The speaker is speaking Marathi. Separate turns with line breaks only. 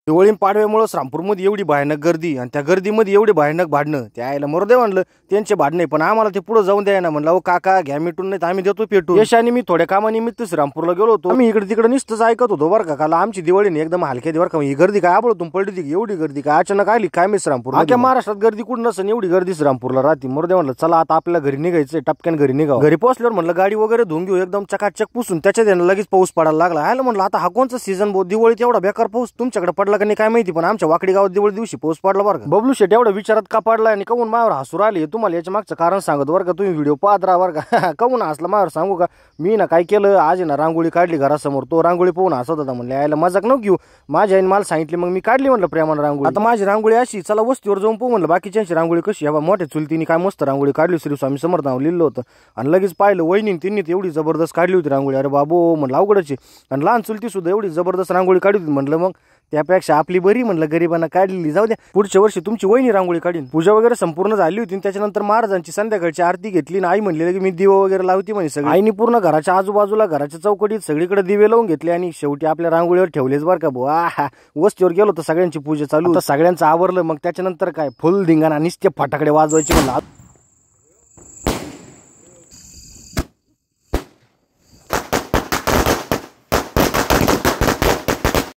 दिवाळी पाडव्यामुळे श्रामपूरमध्ये एवढी भयानक गर्दी आणि त्या गर्दीमध्ये एवढे भयानक भांडणं त्या आईला मरू म्हणलं त्यांचे भांडणे पण आम्हाला ते पुढे जाऊन द्यायना म्हणलं अहो काका घ्या मिटून नाही आम्ही देतो पेटून. यश आणि मी थोड्या कामानिमित्त श्रामपूरला गेलो होतो. आम्ही इकडे तिकडे नुसतंच ऐकत होतो बरं का. काल आमची दिवाळी एकदम हलक्या दिवस का ही गर्दी काय आबळतून पडली होती एवढी गर्दी काय अचानक आली काय मी श्रामपूर अख्या महाराष्ट्रात गर्दी कुठं नसेल एवढी गर्दी श्रामपूरला राहते. मरू म्हणलं चला आता आपल्याला घरी निघायचं टपक्यान घरी निघावं. घरी पोहोचल्यावर म्हणलं गाडी वगैरे धुवून घेऊ एकदम चकाचक पुसून त्याच्यात लगेच पाऊस पडायला लागला. आयला म्हणलं आता हा कोणचा सीझन दिवाळीत एवढा बेकार पाऊस तुमच्याकडे पडला का नाही काय माहिती पण आमच्या वाकडी गावात दिवाळी दिवशी पाऊस पडला बरं का. बबलू शेट एवढा विचारात का पडला आणि काऊन मायावर हसूर आले तुम्हाला याच्या मागचं कारण सांगत बरं का. तुम्ही व्हिडिओ पाहत राहा बरं का. काऊन हसला मायावर सांगू का. मी ना काय केलं आज ना रांगोळी काढली घरासमोर तो रांगोळी पाहून हसत होता. म्हणले यायला मजाक नको घेऊ माझ्या आईने मला सांगितली मग मी काढली म्हणलं प्रेमानं रांगोळी. आता माझी रांगोळी अशी चला वस्तीवर जाऊन पाहू म्हणलं बाकीच्यांची रांगोळी कशी हवा मोठ्या चुलतीने काय मस्त रांगोळी काढली श्री स्वामी समर्थ नाव लिहिलं होतं आणि लगेच पाहिलं वहिनी तिने एवढी जबरदस्त काढली होती रांगोळी. अरे बाबू म्हणलं अवघडची आणि लहान चुलती सुद्धा एवढी जबरदस्त रांगोळी काढली होती. म्हणलं मग त्यापेक्षा आपली बरी म्हणलं गरिबांना काढलेली जाऊ द्या पुढच्या वर्षी तुमची वहिनी रांगोळी काढीन. पूजा वगैरे संपूर्ण झाली होती त्याच्यानंतर महाराजांची संध्याकाळची आरती घेतली आणि आई म्हणली की मी दिवा वगैरे लावती म्हणे सगळी. आईने पूर्ण घराच्या आजूबाजूला घराच्या चौकटीत सगळीकडे दिवे लावून घेतले आणि शेवटी आपल्या रांगोळीवर ठेवलेच बरं का बुवा. वस्तीवर गेलो तर सगळ्यांची पूजा चालू सगळ्यांचं आवरलं. मग त्याच्यानंतर काय फुल धिंगाणा निस्ते फटाकडे वाजवायचे म्हणलं